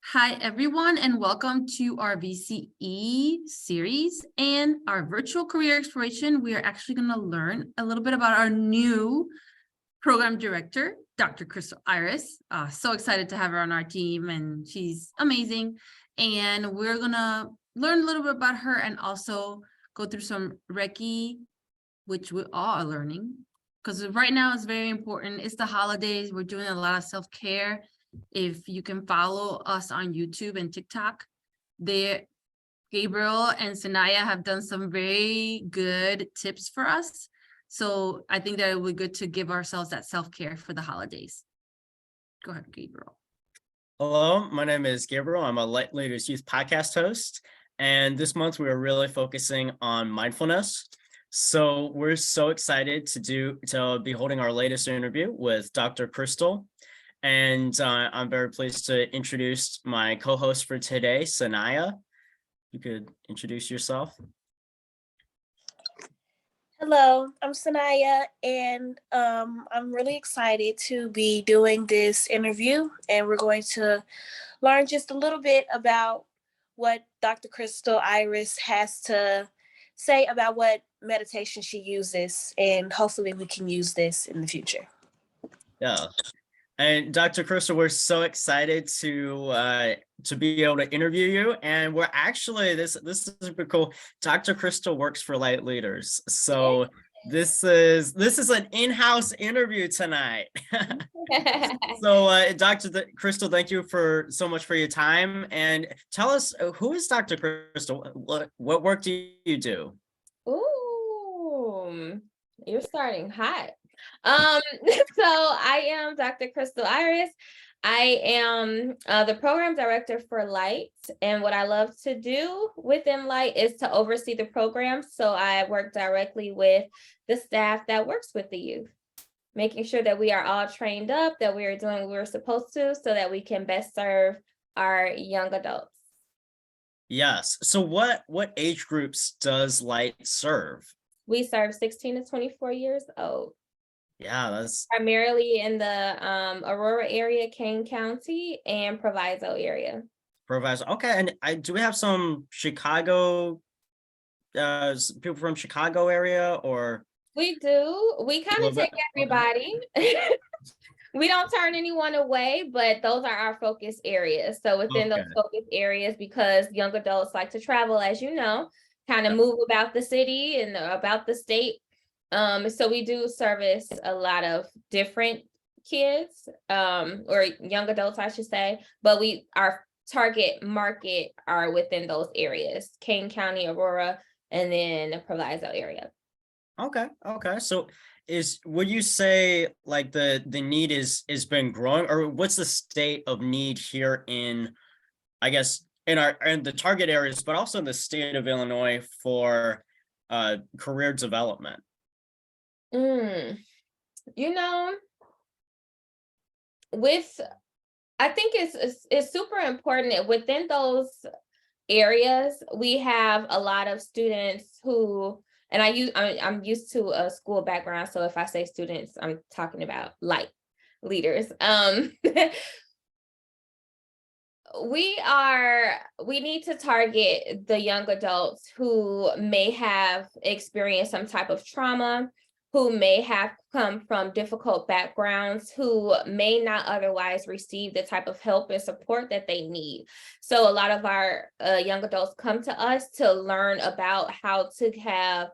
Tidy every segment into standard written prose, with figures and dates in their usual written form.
Hi, everyone, and welcome to our VCE series and our virtual career exploration. We are actually going to learn a little bit about our new program director, Dr. Crystal Iris. So excited to have her on our team, and she's amazing. And we're going to learn a little bit about her and also go through some Reiki, which we all are learning, because right now it's very important. It's the holidays. We're doing a lot of self-care. If you can follow us on YouTube and TikTok, Gabriel and Sanaya have done some very good tips for us. So I think that it would be good to give ourselves that self-care for the holidays. Go ahead, Gabriel. Hello, my name is Gabriel. I'm a Lite Leaders Youth podcast host. And this month we are really focusing on mindfulness. So we're so excited to be holding our latest interview with Dr. Crystal. And I'm very pleased to introduce my co-host for today, Sanaya. You could introduce yourself. Hello, I'm Sanaya, and I'm really excited to be doing this interview, and we're going to learn just a little bit about what Dr. Crystal Iris has to say about what meditation she uses, and hopefully we can use this in the future. Yeah. And Dr. Crystal, we're so excited to be able to interview you. And we're actually, this is super cool. Dr. Crystal works for Lite Leaders. So this is an in-house interview tonight. So Dr. Crystal, thank you so much for your time. And tell us, who is Dr. Crystal? What work do you do? Ooh, you're starting hot. So I am Dr. Crystal Iris. I am the program director for Lite, and what I love to do within Lite is to oversee the program. So I work directly with the staff that works with the youth, making sure that we are all trained up, that we are doing what we're supposed to, so that we can best serve our young adults. Yes. So what age groups does Lite serve? We serve 16 to 24 years old. Yeah, that's primarily in the Aurora area, Kane County, and Proviso area. Proviso. Okay, and do we have some Chicago people from Chicago area, or? We do. We kind of take everybody. Okay. We don't turn anyone away, but those are our focus areas. So within those focus areas, because young adults like to travel, as you know, kind of move about the city and about the state. So we do service a lot of different kids, or young adults, I should say, but our target market are within those areas, Kane County, Aurora, and then the Proviso area. Okay. So would you say like the need is been growing, or what's the state of need here in, I guess, in the target areas, but also in the state of Illinois for career development? I think it's super important within those areas. We have a lot of students who, and I'm used to a school background, so if I say students, I'm talking about Lite Leaders. We need to target the young adults who may have experienced some type of trauma, who may have come from difficult backgrounds, who may not otherwise receive the type of help and support that they need. So a lot of our young adults come to us to learn about how to have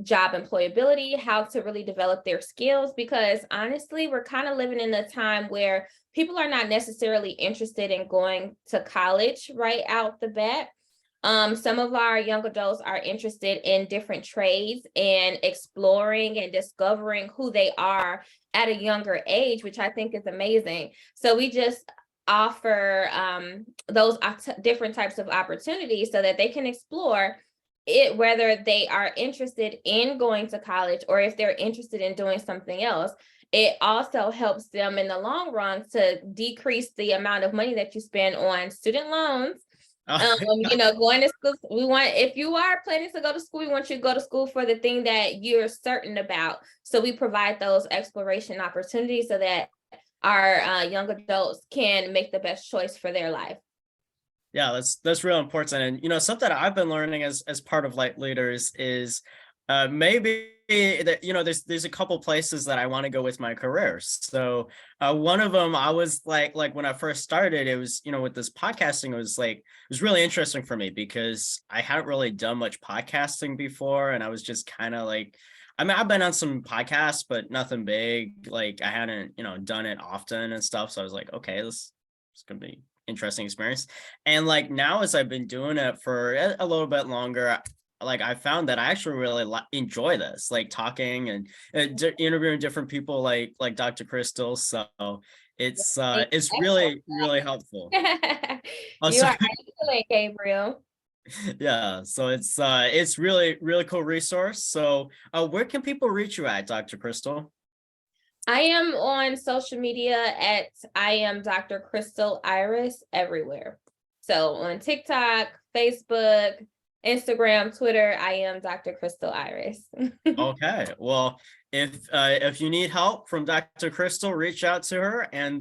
job employability, how to really develop their skills, because honestly, we're kind of living in a time where people are not necessarily interested in going to college right out the bat. Some of our young adults are interested in different trades and exploring and discovering who they are at a younger age, which I think is amazing. So we just offer those different types of opportunities so that they can explore it, whether they are interested in going to college or if they're interested in doing something else. It also helps them in the long run to decrease the amount of money that you spend on student loans. Going to school. If you are planning to go to school, we want you to go to school for the thing that you're certain about. So we provide those exploration opportunities so that our young adults can make the best choice for their life. Yeah, that's real important. And something I've been learning as part of Light Leaders is maybe that there's a couple places that I want to go with my career. So one of them, I was like when I first started, it was with this podcasting, it was really interesting for me because I hadn't really done much podcasting before, and I was just kind of like, I mean, I've been on some podcasts, but nothing big. Like I hadn't done it often and stuff. So I was like, okay, this is gonna be interesting experience. And like now, as I've been doing it for a little bit longer, like I found that I actually really enjoy this, like talking and interviewing different people like Dr. Crystal. So it's really helpful. Oh, You are sorry. excellent, Gabriel. Yeah, so it's really cool resource. So where can people reach you at, Dr. Crystal? I am on social media at I am Dr. Crystal Iris everywhere. So on TikTok, Facebook, Instagram, Twitter, I am Dr. Crystal Iris. Okay, well, if you need help from Dr. Crystal, reach out to her, and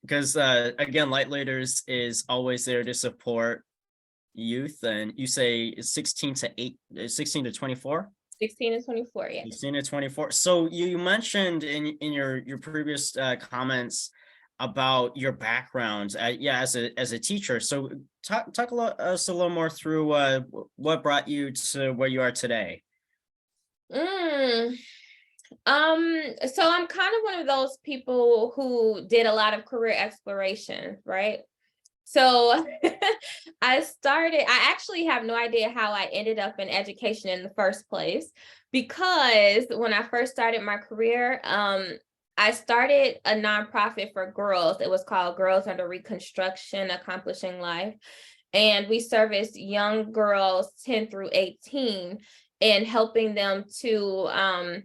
because again, Light Leaders is always there to support youth, and you say 16 to 24. 16 and 24, yeah. 16 to 24. So you mentioned in your previous comments about your background, as a teacher. So talk us a little more through what brought you to where you are today. So I'm kind of one of those people who did a lot of career exploration, right? So I actually have no idea how I ended up in education in the first place, because when I first started my career, I started a nonprofit for girls. It was called Girls Under Reconstruction, Accomplishing Life. And we serviced young girls 10 through 18 and helping them to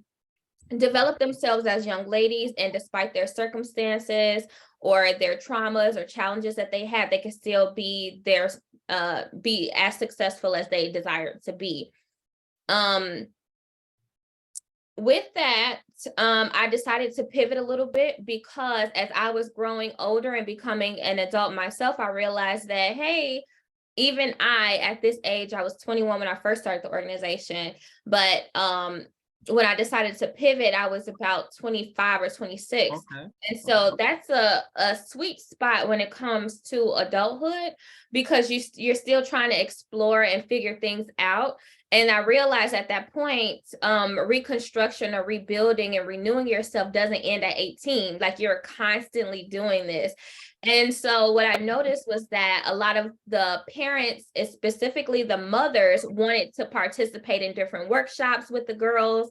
develop themselves as young ladies, and despite their circumstances or their traumas or challenges that they had, they could still be as successful as they desired to be. With that, I decided to pivot a little bit, because as I was growing older and becoming an adult myself, I realized that, hey, even at this age, I was 21 when I first started the organization, but when I decided to pivot, I was about 25 or 26. Okay. And so that's a sweet spot when it comes to adulthood, because you're still trying to explore and figure things out. And I realized at that point, reconstruction or rebuilding and renewing yourself doesn't end at 18. Like, you're constantly doing this. And so what I noticed was that a lot of the parents, specifically the mothers, wanted to participate in different workshops with the girls.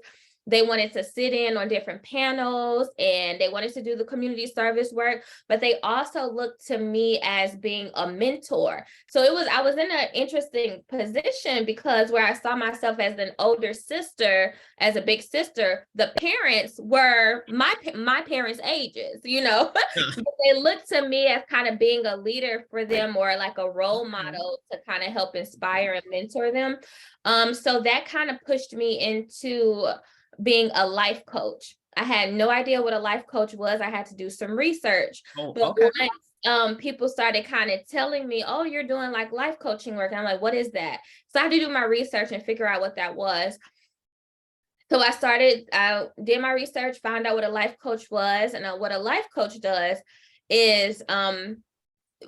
They wanted to sit in on different panels, and they wanted to do the community service work, but they also looked to me as being a mentor. So I was in an interesting position, because where I saw myself as an older sister, as a big sister, the parents were my parents' ages, but they looked to me as kind of being a leader for them, or like a role model to kind of help inspire and mentor them. So that kind of pushed me into being a life coach. I had no idea what a life coach was. I had to do some research. But Okay. once people started kind of telling me, oh, you're doing like life coaching work, and I'm like, what is that? So I had to do my research and figure out what that was. So I did my research, found out what a life coach was. And what a life coach does is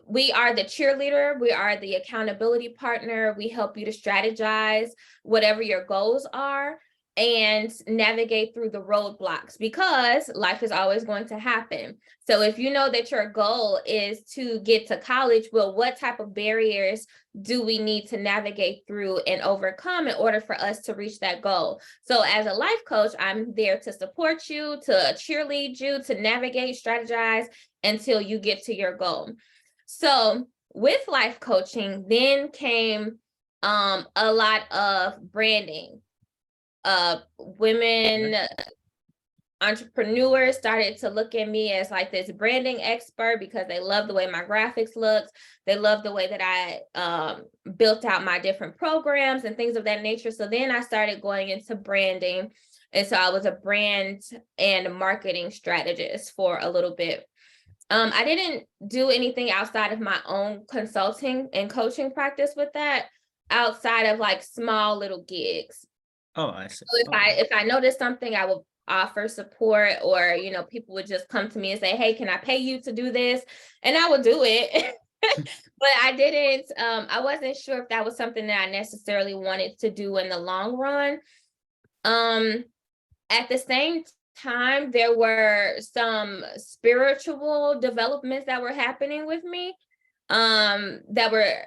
we are the cheerleader, we are the accountability partner. We help you to strategize whatever your goals are and navigate through the roadblocks, because life is always going to happen. So if you know that your goal is to get to college, well, what type of barriers do we need to navigate through and overcome in order for us to reach that goal? So as a life coach, I'm there to support you, to cheerlead you, to navigate, strategize until you get to your goal. So with life coaching, then came a lot of branding. Women entrepreneurs started to look at me as like this branding expert, because they love the way my graphics looked. They love the way that I built out my different programs and things of that nature. So then I started going into branding. And so I was a brand and marketing strategist for a little bit. I didn't do anything outside of my own consulting and coaching practice with that, outside of like small little gigs. Oh, I see. So if I noticed something, I would offer support, or people would just come to me and say, hey, can I pay you to do this? And I would do it. But I didn't, I wasn't sure if that was something that I necessarily wanted to do in the long run. At the same time, there were some spiritual developments that were happening with me, that were,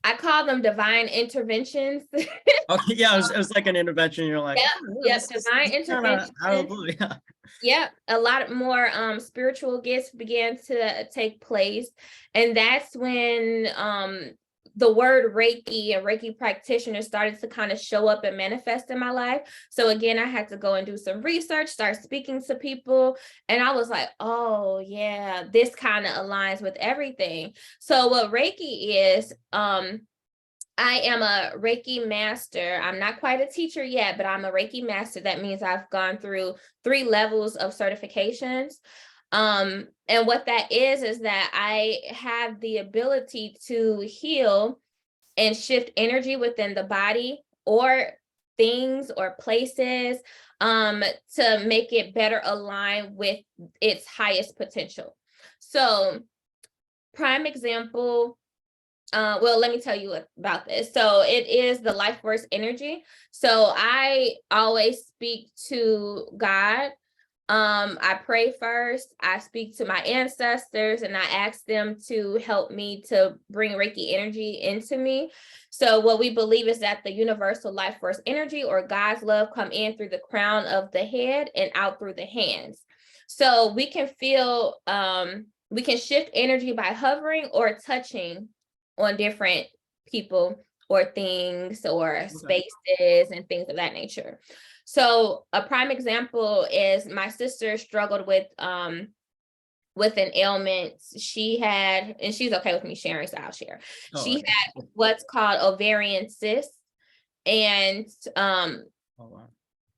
I call them divine interventions. Okay, yeah, it was like an intervention. You're like, Yep, this is divine kinda intervention. out of the blue. Yeah. Yeah, a lot more spiritual gifts began to take place. And that's when the word Reiki and Reiki practitioner started to kind of show up and manifest in my life. So again, I had to go and do some research, start speaking to people. And I was like, oh yeah, this kind of aligns with everything. So what Reiki is, I am a Reiki master. I'm not quite a teacher yet, but I'm a Reiki master. That means I've gone through 3 levels of certifications. And what that is that I have the ability to heal and shift energy within the body or things or places, to make it better align with its highest potential. So, prime example, well, let me tell you about this. So it is the life force energy. So I always speak to God. I pray first. I speak to my ancestors and I ask them to help me to bring Reiki energy into me. So what we believe is that the universal life force energy, or God's love, come in through the crown of the head and out through the hands. So we can feel, we can shift energy by hovering or touching on different people or things or spaces and things of that nature. So a prime example is my sister struggled with an ailment. She had, and she's okay with me sharing, so I'll share. She had what's called ovarian cysts, and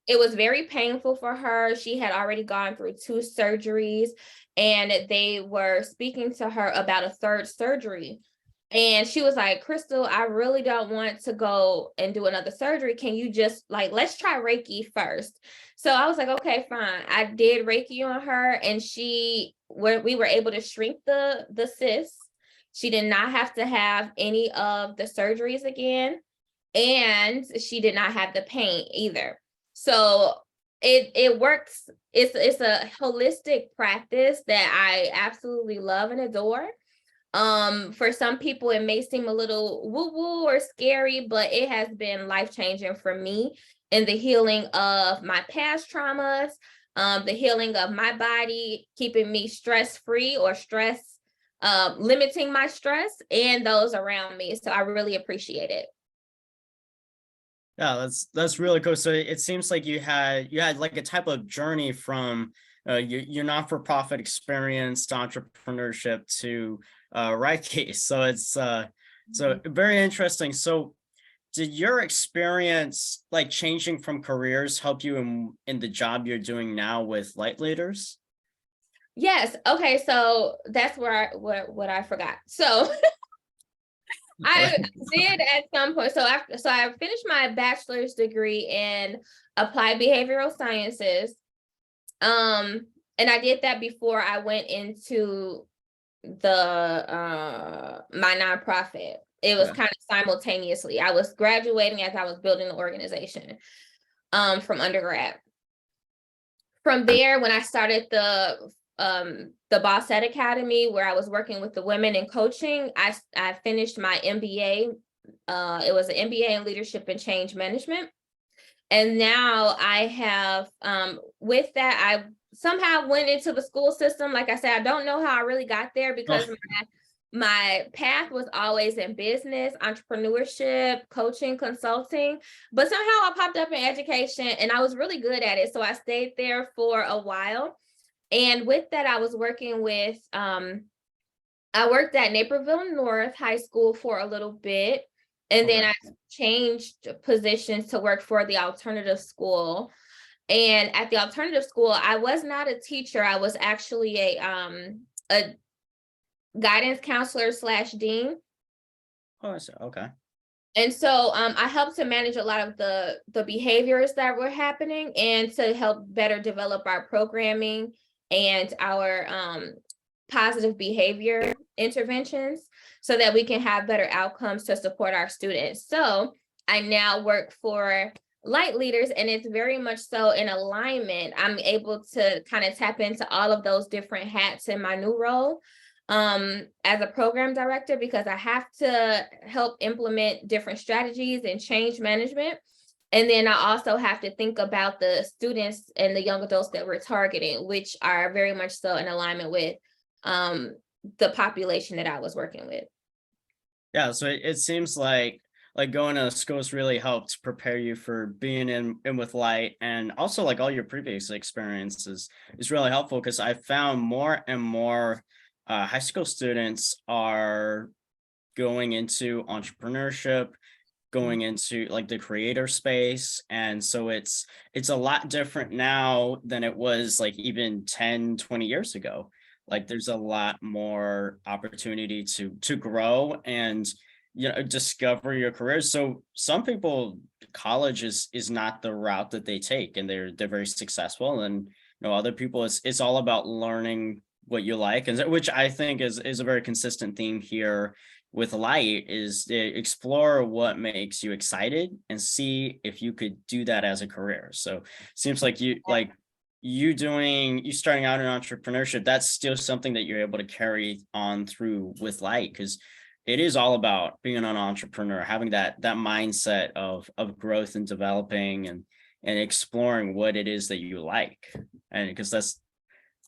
it was very painful for her. She had already gone through 2 surgeries, and they were speaking to her about a 3rd surgery. And she was like, Crystal, I really don't want to go and do another surgery. Can you just let's try Reiki first? So I was like, okay, fine. I did Reiki on her, and we were able to shrink the cysts. She did not have to have any of the surgeries again. And she did not have the pain either. So it works. It's a holistic practice that I absolutely love and adore. For some people, it may seem a little woo-woo or scary, but it has been life-changing for me in the healing of my past traumas, the healing of my body, keeping me stress-free or limiting my stress and those around me. So I really appreciate it. Yeah, that's really cool. So it seems like you had like a type of journey from your not-for-profit experience to entrepreneurship to Reiki. So it's so very interesting. So did your experience changing from careers help you in the job you're doing now with Lite Leaders? Yes. Okay. So that's what I forgot. So I did at some point. So I finished my bachelor's degree in applied behavioral sciences. And I did that before I went into my nonprofit. It was kind of simultaneously. I was graduating as I was building the organization from undergrad. From there, when I started the Boss Ed Academy, where I was working with the women in coaching, I finished my MBA. It was an MBA in leadership and change management. And now I have, with that, I somehow went into the school system. Like I said, I don't know how I really got there because my path was always in business, entrepreneurship, coaching, consulting, but somehow I popped up in education and I was really good at it. So I stayed there for a while. And with that, I was working with, I worked at Naperville North High School for a little bit. And then I changed positions to work for the alternative school. And at the alternative school, I was not a teacher. I was actually a guidance counselor / dean. Oh, I see. Okay. And so I helped to manage a lot of the behaviors that were happening and to help better develop our programming and our positive behavior interventions so that we can have better outcomes to support our students. So I now work for Lite Leaders, and it's very much so in alignment. I'm able to kind of tap into all of those different hats in my new role as a program director, because I have to help implement different strategies and change management. And then I also have to think about the students and the young adults that we're targeting, which are very much so in alignment with the population that I was working with. Yeah, so it seems like going to schools really helped prepare you for being in with Light, and also like all your previous experiences is really helpful, because I found more and more high school students are going into entrepreneurship, going into like the creator space. And so it's a lot different now than it was like even 10-20 years ago. Like there's a lot more opportunity to grow and discover your career. So some people, college is not the route that they take, and they're very successful. And other people, it's all about learning what you like, and which I think is a very consistent theme here with Light, is to explore what makes you excited and see if you could do that as a career. So seems like you starting out in entrepreneurship, that's still something that you're able to carry on through with Light, because it is all about being an entrepreneur, having that mindset of growth and developing and exploring what it is that you like. And because that's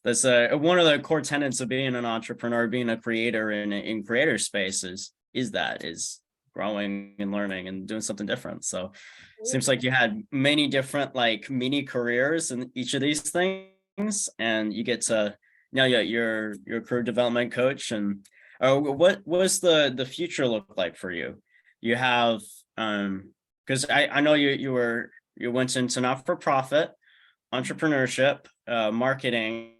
one of the core tenets of being an entrepreneur, being a creator in creator spaces, is growing and learning and doing something different. So it seems like you had many different like mini careers in each of these things, and you get to your career development coach. And what was the future look like for you? You have because I know you went into not-for-profit, entrepreneurship, marketing,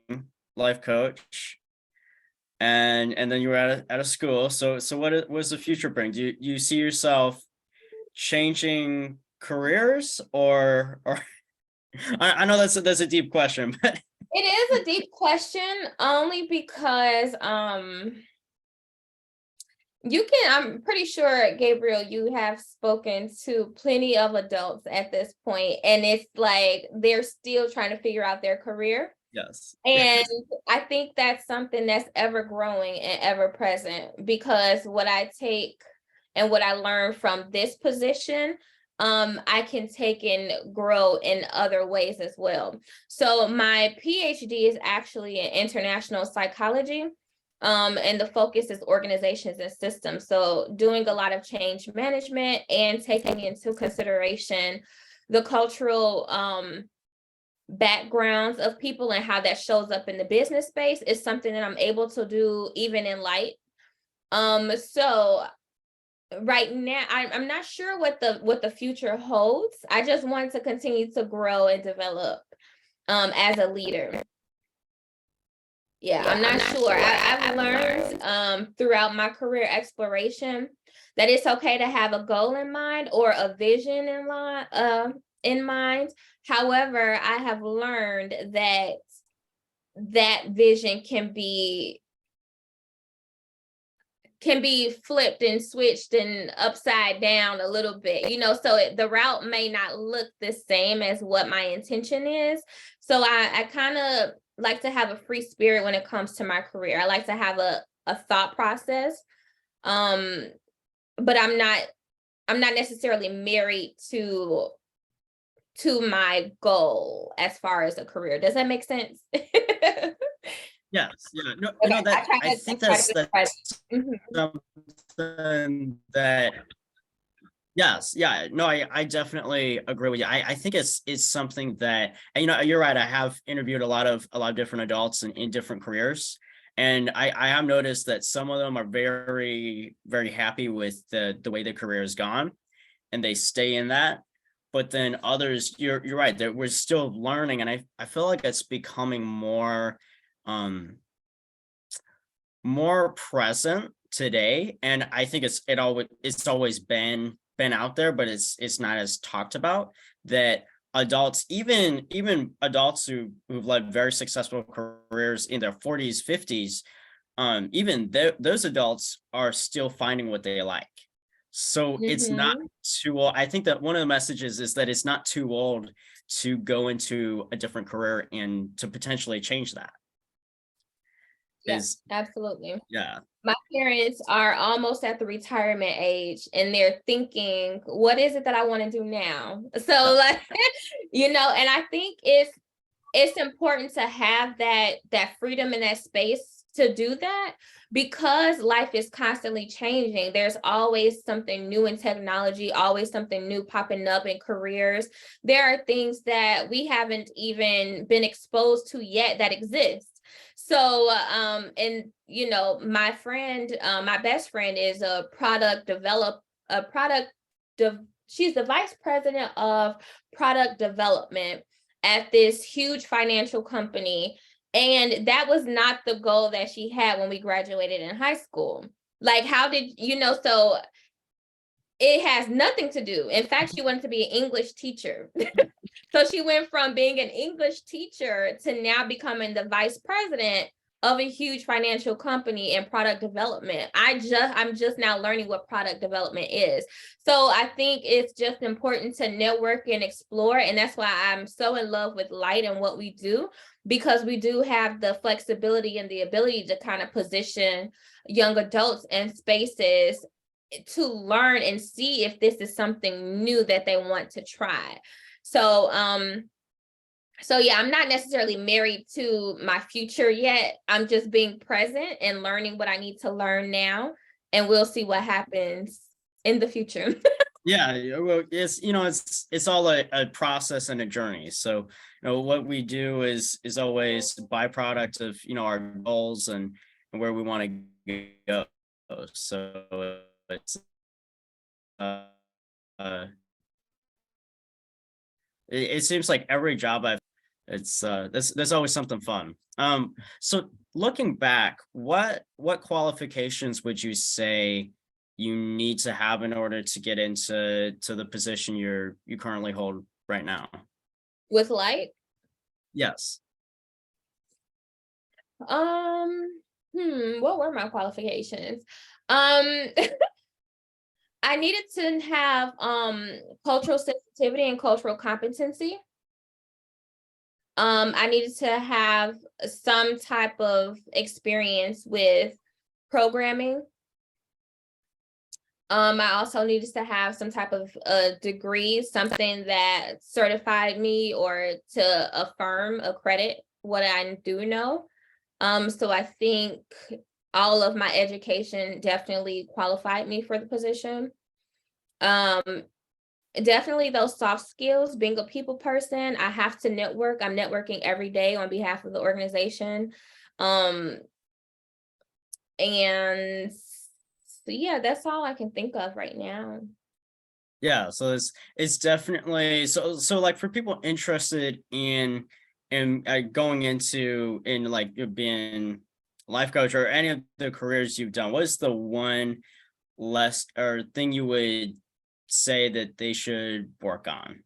life coach, and then you were at a school. So what was the future bring? Do you see yourself changing careers, or I know that's a deep question, but It is a deep question, only because I'm pretty sure, Gabriel, you have spoken to plenty of adults at this point, and it's like they're still trying to figure out their career. yes. And I think that's something that's ever growing and ever present, because what I take and what I learn from this position, I can take and grow in other ways as well. So my PhD is actually in international psychology. And the focus is organizations and systems. So doing a lot of change management and taking into consideration the cultural backgrounds of people and how that shows up in the business space is something that I'm able to do even in Light. So right now, I'm not sure what the future holds. I just want to continue to grow and develop as a leader. Yeah, I'm not sure. I've learned throughout my career exploration that it's okay to have a goal in mind or a vision in mind. However, I have learned that vision can be flipped and switched and upside down a little bit, so the route may not look the same as what my intention is. So I kind of like to have a free spirit when it comes to my career. I like to have a thought process, but I'm not necessarily married to my goal as far as a career. Does that make sense? Yes. Yeah. No, Okay, that I think that's Mhm. something that. Yes, yeah, no, I definitely agree with you. I think it's something that, and you're right. I have interviewed a lot of different adults in different careers, and I have noticed that some of them are very, very happy with the way their career has gone, and they stay in that. but then others, you're right, that we're still learning. And I feel like it's becoming more present today. And I think it's always been out there, but it's not as talked about, that adults, even adults who've led very successful careers in their 40s, 50s, even those adults are still finding what they like. So it's not too old. I think that one of the messages is that it's not too old to go into a different career and to potentially change that. Yes, absolutely. Yeah. My parents are almost at the retirement age, and they're thinking, what is it that I want to do now? So like, and I think it's important to have that freedom and that space to do that, because life is constantly changing. There's always something new in technology, always something new popping up in careers. There are things that we haven't even been exposed to yet that exist. So, and my best friend is she's the vice president of product development at this huge financial company. And that was not the goal that she had when we graduated in high school. Like, how did, so it has nothing to do. In fact, she wanted to be an English teacher. So she went from being an English teacher to now becoming the vice president of a huge financial company in product development. I'm just now learning what product development is. So I think it's just important to network and explore. And that's why I'm so in love with Lite and what we do, because we do have the flexibility and the ability to kind of position young adults in spaces to learn and see if this is something new that they want to try. So, yeah, I'm not necessarily married to my future yet. I'm just being present and learning what I need to learn now, and we'll see what happens in the future. Yeah, well, it's all a process and a journey. So, what we do is always a byproduct of, our goals and where we want to go. So it's it seems like every job there's always something fun. So looking back, what qualifications would you say you need to have in order to get into the position you currently hold right now? With Lite? Yes. What were my qualifications? I needed to have cultural sensitivity and cultural competency. I needed to have some type of experience with programming. I also needed to have some type of degree, something that certified me or to accredit what I do know. So I think all of my education definitely qualified me for the position. Definitely those soft skills, being a people person. I have to network. I'm networking every day on behalf of the organization. And so yeah, that's all I can think of right now. Yeah, so it's definitely so like for people interested in going into like being life coach or any of the careers you've done, what is the one less or thing you would say that they should work on?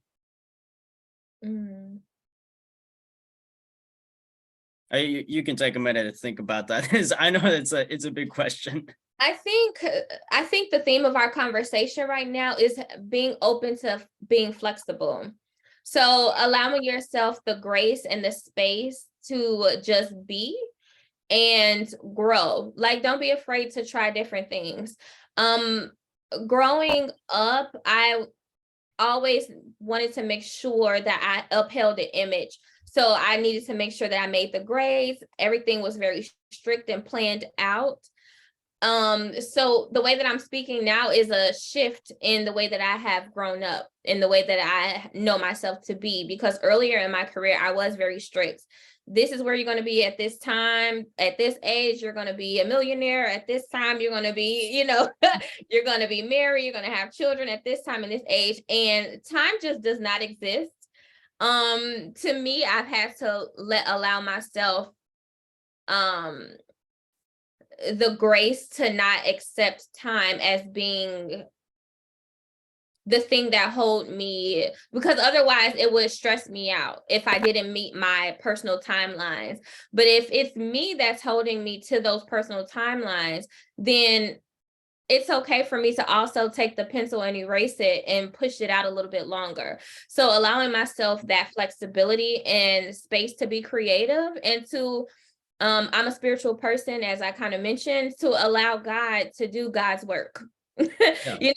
You can take a minute to think about that. I know it's a big question. I think the theme of our conversation right now is being open to being flexible. So allowing yourself the grace and the space to just be and grow. Like, don't be afraid to try different things. Growing up, I always wanted to make sure that I upheld the image. So I needed to make sure that I made the grades. Everything was very strict and planned out. So the way that I'm speaking now is a shift in the way that I have grown up, in the way that I know myself to be, because earlier in my career, I was very strict. this is where you're going to be at this time. At this age, you're going to be a millionaire. At this time, you're going to be, you're going to be married. You're going to have children at this time and this age. And time just does not exist. To me, I've had to allow myself the grace to not accept time as being the thing that hold me, because otherwise it would stress me out if I didn't meet my personal timelines. But if it's me that's holding me to those personal timelines, then it's okay for me to also take the pencil and erase it and push it out a little bit longer. So allowing myself that flexibility and space to be creative and to, I'm a spiritual person, as I kind of mentioned, to allow God to do God's work. Yeah.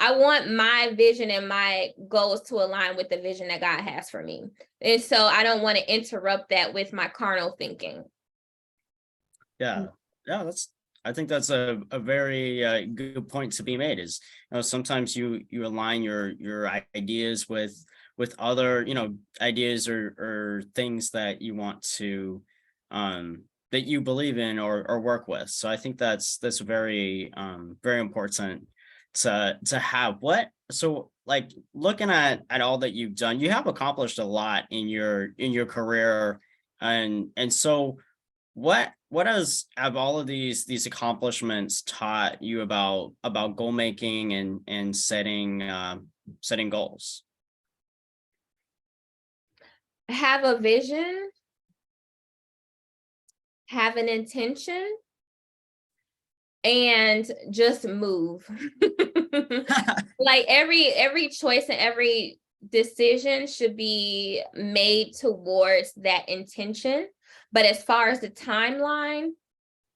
I want my vision and my goals to align with the vision that God has for me. And so I don't want to interrupt that with my carnal thinking. Yeah. I think that's a very good point to be made is, sometimes you align your ideas with other, ideas or things that you want to, that you believe in or work with. So I think that's very, very important to have. So like looking at all that you've done, you have accomplished a lot in your career. And so what have all of these accomplishments taught you about goal making and setting goals? Have a vision, have an intention, and just move. Like every choice and every decision should be made towards that intention. But as far as the timeline,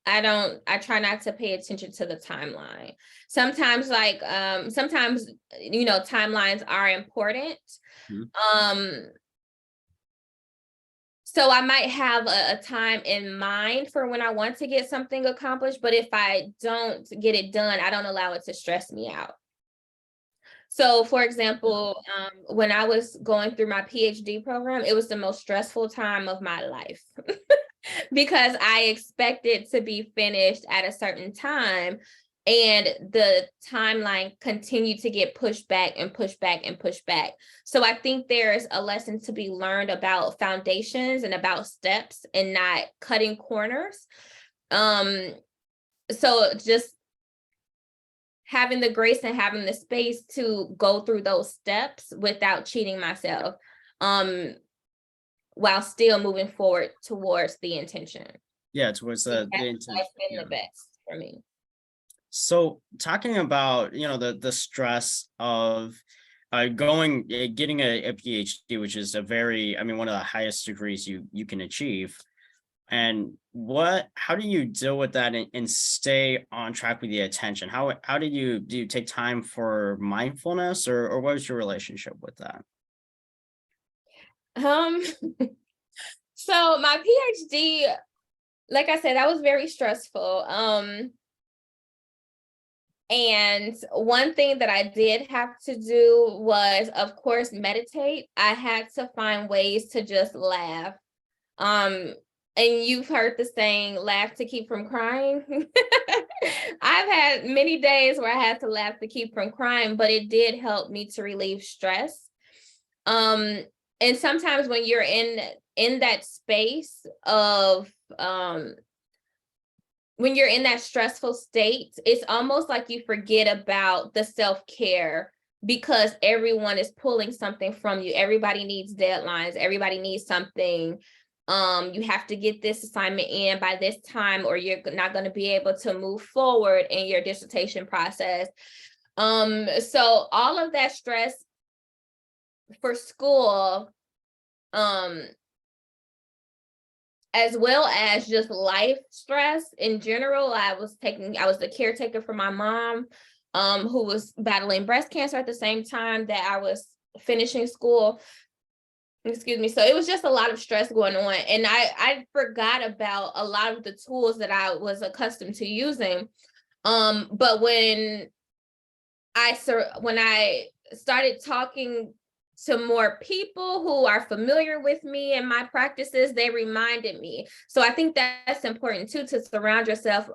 I try not to pay attention to the timeline. Sometimes timelines are important. Mm-hmm. So I might have a time in mind for when I want to get something accomplished, but if I don't get it done, I don't allow it to stress me out. So for example, when I was going through my PhD program, it was the most stressful time of my life because I expected to be finished at a certain time, and the timeline continued to get pushed back and pushed back and pushed back. So I think there's a lesson to be learned about foundations and about steps and not cutting corners. So just having the grace and having the space to go through those steps without cheating myself, while still moving forward towards the intention. Yeah, towards the intention. That's been the best for me. So talking about, the stress of getting a PhD, which is one of the highest degrees you can achieve. And how do you deal with that and stay on track with the attention? How do you take time for mindfulness, or what is your relationship with that? So my PhD, like I said, that was very stressful. And one thing that I did have to do was, of course, meditate. I had to find ways to just laugh. And you've heard the saying, laugh to keep from crying. I've had many days where I had to laugh to keep from crying, but it did help me to relieve stress. And sometimes when you're in that space of, when you're in that stressful state, it's almost like you forget about the self-care because everyone is pulling something from you. Everybody needs deadlines. Everybody needs something. You have to get this assignment in by this time, or you're not going to be able to move forward in your dissertation process. So all of that stress for school, as well as just life stress in general. I was the caretaker for my mom, who was battling breast cancer at the same time that I was finishing school. Excuse me. So it was just a lot of stress going on. And I forgot about a lot of the tools that I was accustomed to using. But when I started talking to more people who are familiar with me and my practices, they reminded me. So I think that's important too, to surround yourself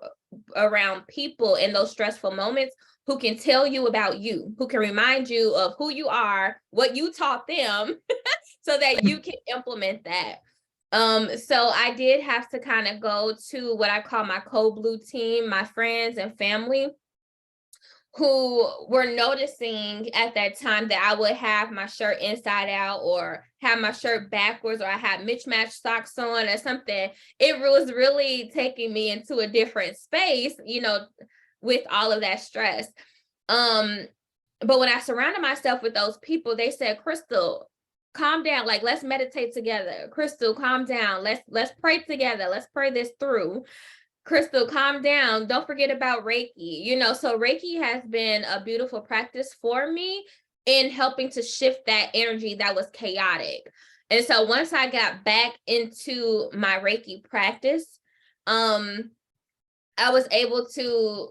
around people in those stressful moments who can tell you about you, who can remind you of who you are, what you taught them, so that you can implement that. So I did have to kind of go to what I call my code blue team, my friends and family, who were noticing at that time that I would have my shirt inside out or have my shirt backwards, or I had mismatched socks on or something. It was really taking me into a different space, you know, with all of that stress. But when I surrounded myself with those people, they said, Crystal, calm down. Like, let's meditate together. Crystal, calm down. Let's pray together. Let's pray this through. Crystal, calm down. Don't forget about Reiki. You know, so Reiki has been a beautiful practice for me in helping to shift that energy that was chaotic. And so once I got back into my Reiki practice, I was able to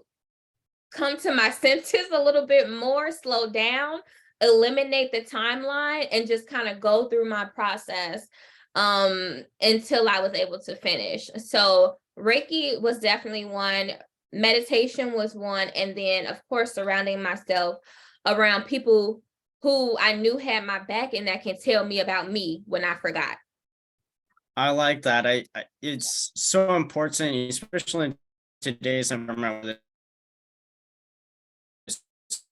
come to my senses a little bit more, slow down, eliminate the timeline, and just kind of go through my process until I was able to finish. So Reiki was definitely one, meditation was one, and then of course surrounding myself around people who I knew had my back and that can tell me about me when I forgot. I like that. It's so important, especially in today's environment with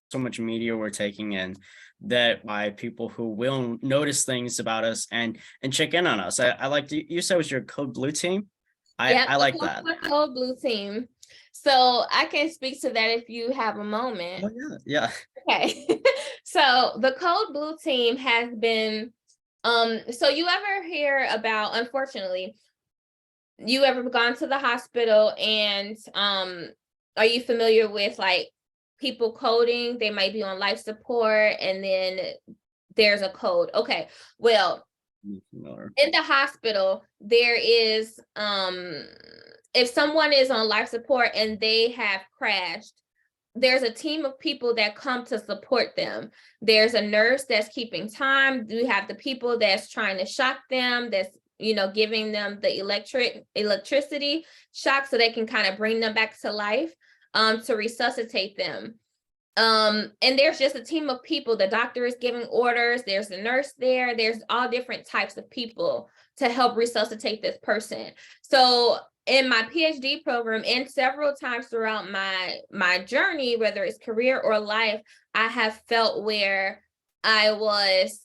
so much media we're taking in, that by people who will notice things about us and check in on us. I like you said it was your code blue team. I like that. Code blue team. So I can speak to that if you have a moment. Oh yeah. Okay. So the code blue team has been, so you ever hear about, unfortunately, you ever gone to the hospital and are you familiar with like people coding? They might be on life support and then there's a code. Okay. Well, in the hospital, there is, if someone is on life support and they have crashed, there's a team of people that come to support them. There's a nurse that's keeping time. You have the people that's trying to shock them, that's, you know, giving them the electricity shock so they can kind of bring them back to life, to resuscitate them. And there's just a team of people. The doctor is giving orders. There's a nurse there. There's all different types of people to help resuscitate this person. So in my PhD program and several times throughout my journey, whether it's career or life, I have felt where I was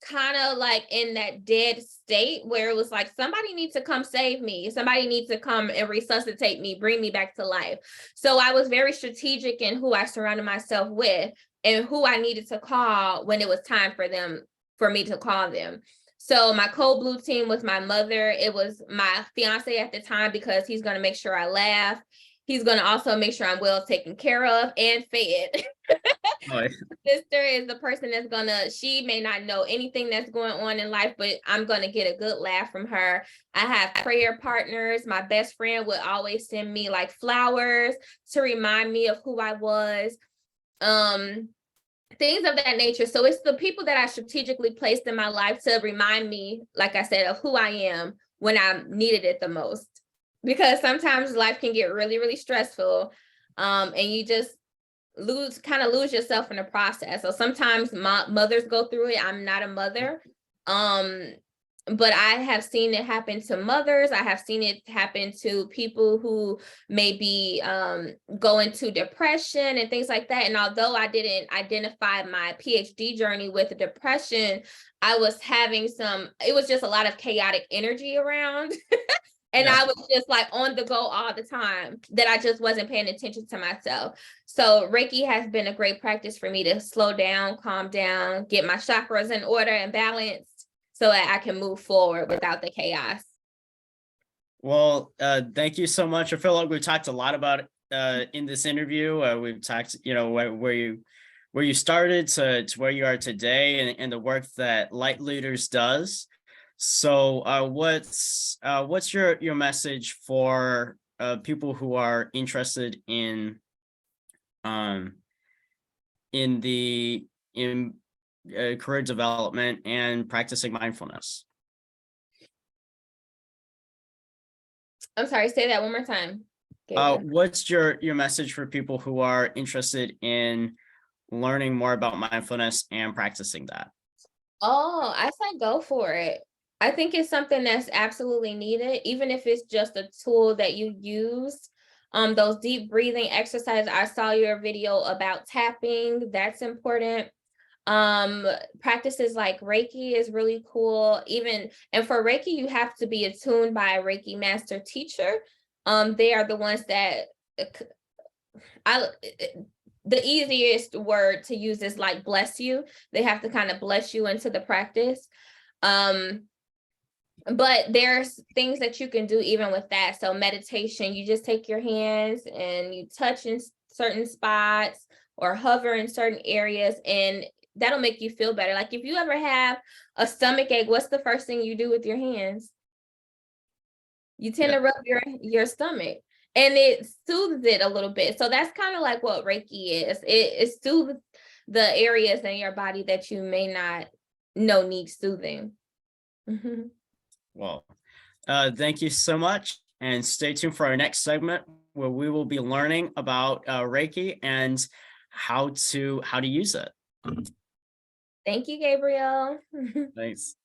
kind of like in that dead state where it was like, somebody needs to come save me. Somebody needs to come and resuscitate me, bring me back to life. So I was very strategic in who I surrounded myself with and who I needed to call when it was time for me to call them. So my code blue team was my mother. It was my fiance at the time, because he's going to make sure I laugh. He's going to also make sure I'm well taken care of and fed. My sister is the person that's she may not know anything that's going on in life, but I'm going to get a good laugh from her. I have prayer partners. My best friend would always send me like flowers to remind me of who I was. Things of that nature. So it's the people that I strategically placed in my life to remind me, like I said, of who I am when I needed it the most. Because sometimes life can get really, really stressful. And you just lose yourself in the process. So sometimes mothers go through it. I'm not a mother. But I have seen it happen to mothers. I have seen it happen to people who may be going to depression and things like that. And although I didn't identify my PhD journey with depression, I was having it was just a lot of chaotic energy around. And I was just like on the go all the time, that I just wasn't paying attention to myself. So Reiki has been a great practice for me to slow down, calm down, get my chakras in order and balanced, so that I can move forward without the chaos. Well, thank you so much. I feel like we've talked a lot about in this interview. We've talked, you know, where you started to where you are today, and the work that Lite Leaders does. So what's your message for people who are interested in career development and practicing mindfulness. I'm sorry, say that one more time. Gabriel. What's your message for people who are interested in learning more about mindfulness and practicing that? Oh, I say go for it. I think it's something that's absolutely needed, even if it's just a tool that you use. Those deep breathing exercises, I saw your video about tapping, that's important. Practices like Reiki is really cool. And for Reiki, you have to be attuned by a Reiki master teacher. They are the ones that the easiest word to use is like bless you. They have to kind of bless you into the practice. But there's things that you can do even with that. So meditation, you just take your hands and you touch in certain spots or hover in certain areas, and that'll make you feel better. Like if you ever have a stomach ache, what's the first thing you do with your hands? You tend to rub your stomach, and it soothes it a little bit. So that's kind of like what Reiki is. It soothes the areas in your body that you may not know need soothing. Well, thank you so much, and stay tuned for our next segment where we will be learning about Reiki and how to use it. Thank you, Gabriel. Thanks.